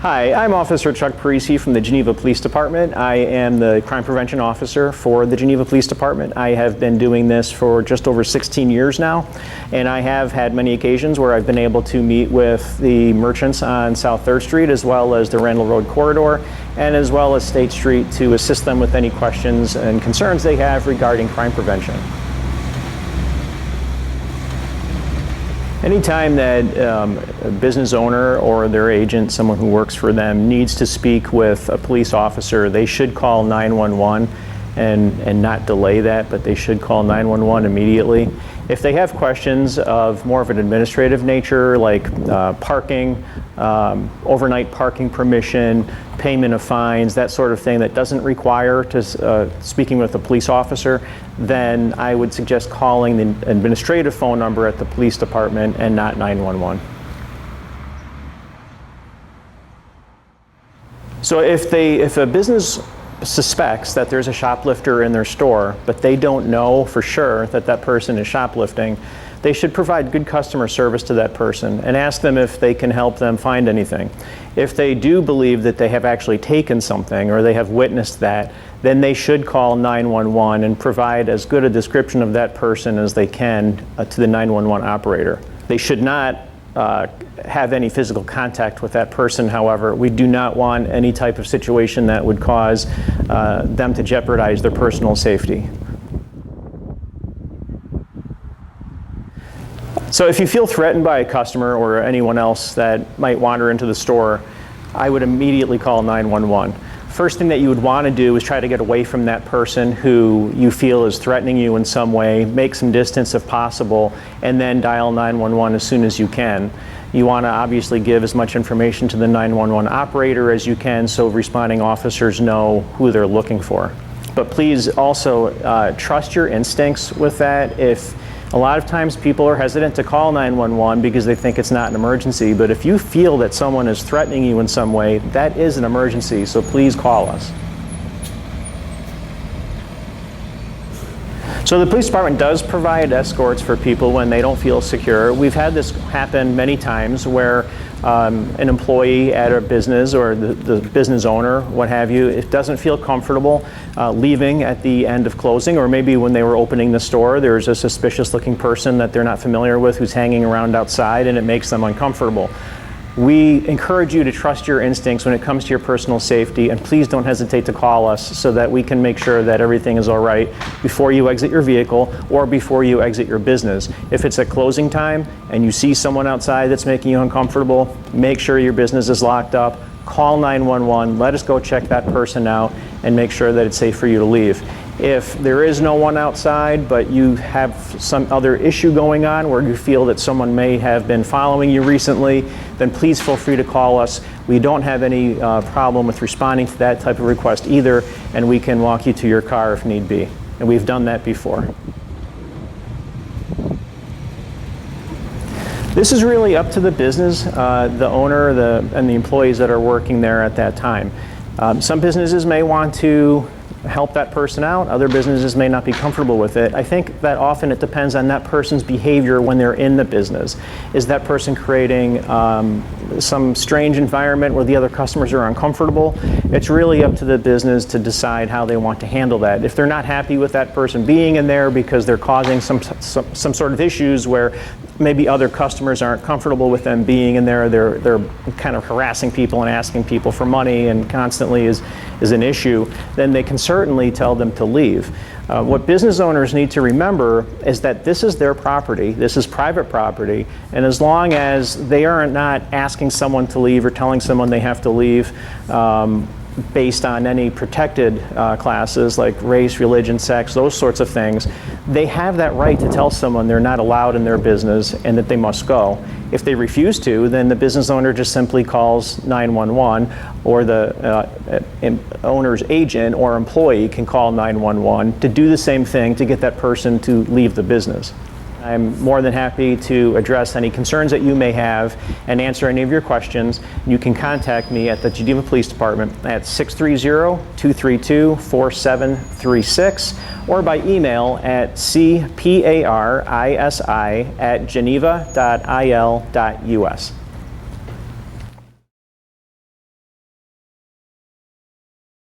Hi, I'm Officer Chuck Parisi from the Geneva Police Department. I am the Crime Prevention Officer for the Geneva Police Department. I have been doing this for just over 16 years now, and I have had many occasions where I've been able to meet with the merchants on South 3rd Street as well as the Randall Road corridor and as well as State Street to assist them with any questions and concerns they have regarding crime prevention. Anytime that a business owner or their agent, someone who works for them, needs to speak with a police officer, they should call 911 and not delay that, but they should call 911 immediately. If they have questions of more of an administrative nature, like parking, overnight parking permission, payment of fines, that sort of thing that doesn't require speaking with a police officer, then I would suggest calling the administrative phone number at the police department and not 911. So if a business suspects that there's a shoplifter in their store, but they don't know for sure that that person is shoplifting, they should provide good customer service to that person and ask them if they can help them find anything. If they do believe that they have actually taken something or they have witnessed that, then they should call 911 and provide as good a description of that person as they can to the 911 operator. They should not have any physical contact with that person. However, we do not want any type of situation that would cause them to jeopardize their personal safety. So if you feel threatened by a customer or anyone else that might wander into the store, I would immediately call 911. First thing that you would want to do is try to get away from that person who you feel is threatening you in some way, make some distance if possible, and then dial 911 as soon as you can. You want to obviously give as much information to the 911 operator as you can so responding officers know who they're looking for. But please also trust your instincts with that. A lot of times people are hesitant to call 911 because they think it's not an emergency, but if you feel that someone is threatening you in some way, that is an emergency, so please call us. So the police department does provide escorts for people when they don't feel secure. We've had this happen many times where an employee at a business or the business owner, what have you, it doesn't feel comfortable leaving at the end of closing, or maybe when they were opening the store, there's a suspicious looking person that they're not familiar with who's hanging around outside and it makes them uncomfortable. We encourage you to trust your instincts when it comes to your personal safety, and please don't hesitate to call us so that we can make sure that everything is all right before you exit your vehicle or before you exit your business. If it's at closing time and you see someone outside that's making you uncomfortable, make sure your business is locked up, call 911, let us go check that person out and make sure that it's safe for you to leave. If there is no one outside, but you have some other issue going on where you feel that someone may have been following you recently, then please feel free to call us. We don't have any problem with responding to that type of request either, and we can walk you to your car if need be. And we've done that before. This is really up to the business, the owner, and the employees that are working there at that time. Some businesses may want to help that person out. Other businesses may not be comfortable with it. I think that often it depends on that person's behavior when they're in the business. Is that person creating some strange environment where the other customers are uncomfortable? It's really up to the business to decide how they want to handle that. If they're not happy with that person being in there because they're causing some sort of issues where maybe other customers aren't comfortable with them being in there, they're kind of harassing people and asking people for money and constantly is an issue, then they can certainly tell them to leave. What business owners need to remember is that this is their property, this is private property, and as long as they are not asking someone to leave or telling someone they have to leave based on any protected classes like race, religion, sex, those sorts of things, they have that right to tell someone they're not allowed in their business and that they must go. If they refuse to, then the business owner just simply calls 911, or the owner's agent or employee can call 911 to do the same thing to get that person to leave the business. I'm more than happy to address any concerns that you may have and answer any of your questions. You can contact me at the Geneva Police Department at 630-232-4736 or by email at cparisi@geneva.il.us.